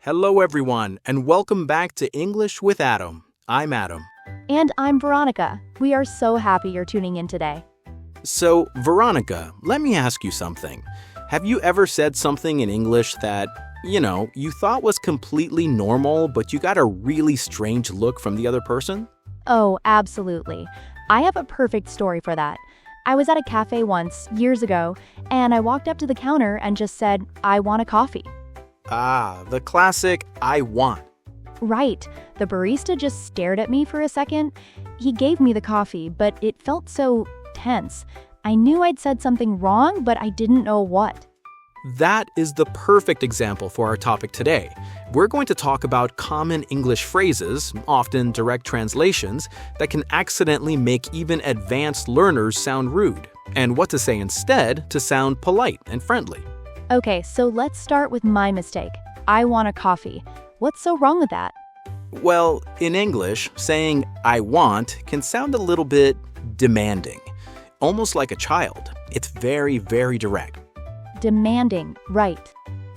Hello, everyone, and welcome back to English with Adam. I'm Adam. And I'm Veronica. We are so happy you're tuning in today. So, Veronica, let me ask you something. Have you ever said something in English that, you thought was completely normal, but you got a really strange look from the other person? Oh, absolutely. I have a perfect story for that. I was at a cafe once, years ago, and I walked up to the counter and just said, "I want a coffee." Ah, the classic I want. Right. The barista just stared at me for a second. He gave me the coffee, but it felt so tense. I knew I'd said something wrong, but I didn't know what. That is the perfect example for our topic today. We're going to talk about common English phrases, often direct translations, that can accidentally make even advanced learners sound rude, and what to say instead to sound polite and friendly. Okay, so let's start with my mistake. I want a coffee. What's so wrong with that? Well, in English, saying I want can sound a little bit demanding, almost like a child. It's very, very direct. Demanding, right.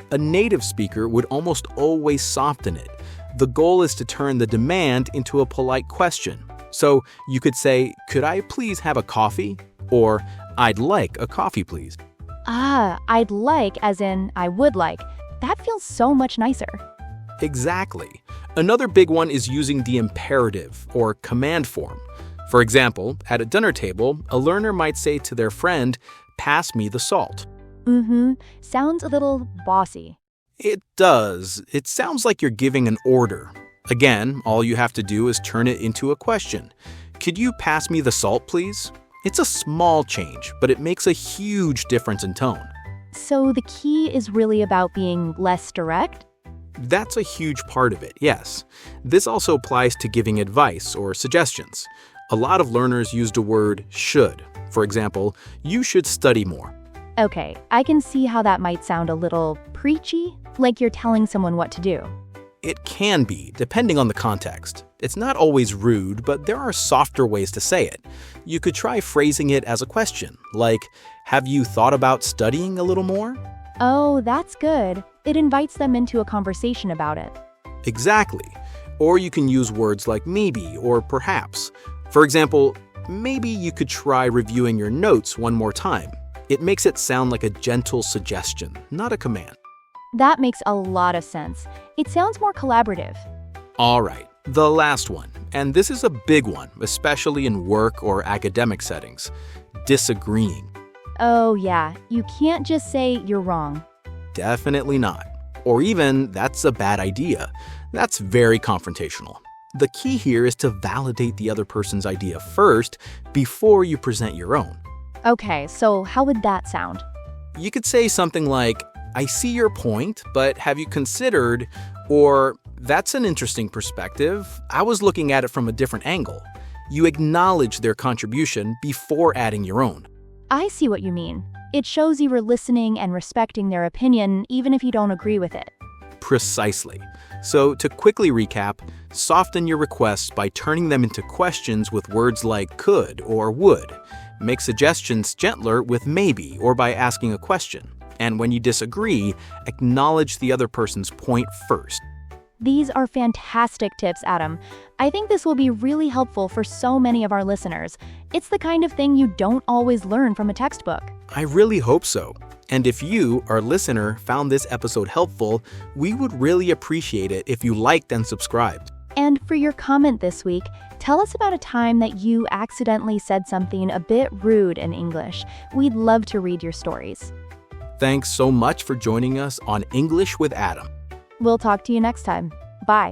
A native speaker would almost always soften it. The goal is to turn the demand into a polite question. So you could say, "Could I please have a coffee?" Or, "I'd like a coffee, please." I'd like as in I would like. That feels so much nicer. Exactly. Another big one is using the imperative or command form. For example, at a dinner table, a learner might say to their friend, "Pass me the salt." Sounds a little bossy. It does. It sounds like you're giving an order. Again, all you have to do is turn it into a question. "Could you pass me the salt, please?" It's a small change, but it makes a huge difference in tone. So the key is really about being less direct? That's a huge part of it, yes. This also applies to giving advice or suggestions. A lot of learners use the word should. For example, "You should study more." Okay, I can see how that might sound a little preachy, like you're telling someone what to do. It can be, depending on the context. It's not always rude, but there are softer ways to say it. You could try phrasing it as a question, like, "Have you thought about studying a little more?" Oh, that's good. It invites them into a conversation about it. Exactly. Or you can use words like maybe or perhaps. For example, maybe you could try reviewing your notes one more time. It makes it sound like a gentle suggestion, not a command. That makes a lot of sense. It sounds more collaborative. All right, the last one, and this is a big one, especially in work or academic settings: disagreeing. Oh yeah, you can't just say you're wrong. Definitely not. Or even, "That's a bad idea." That's very confrontational. The key here is to validate the other person's idea first before you present your own. Okay, so how would that sound? You could say something like, "I see your point, but have you considered," or "That's an interesting perspective. I was looking at it from a different angle." You acknowledge their contribution before adding your own. I see what you mean. It shows you were listening and respecting their opinion, even if you don't agree with it. Precisely. So to quickly recap, soften your requests by turning them into questions with words like could or would. Make suggestions gentler with maybe or by asking a question. And when you disagree, acknowledge the other person's point first. These are fantastic tips, Adam. I think this will be really helpful for so many of our listeners. It's the kind of thing you don't always learn from a textbook. I really hope so. And if you, our listener, found this episode helpful, we would really appreciate it if you liked and subscribed. And for your comment this week, tell us about a time that you accidentally said something a bit rude in English. We'd love to read your stories. Thanks so much for joining us on English with Adam. We'll talk to you next time. Bye.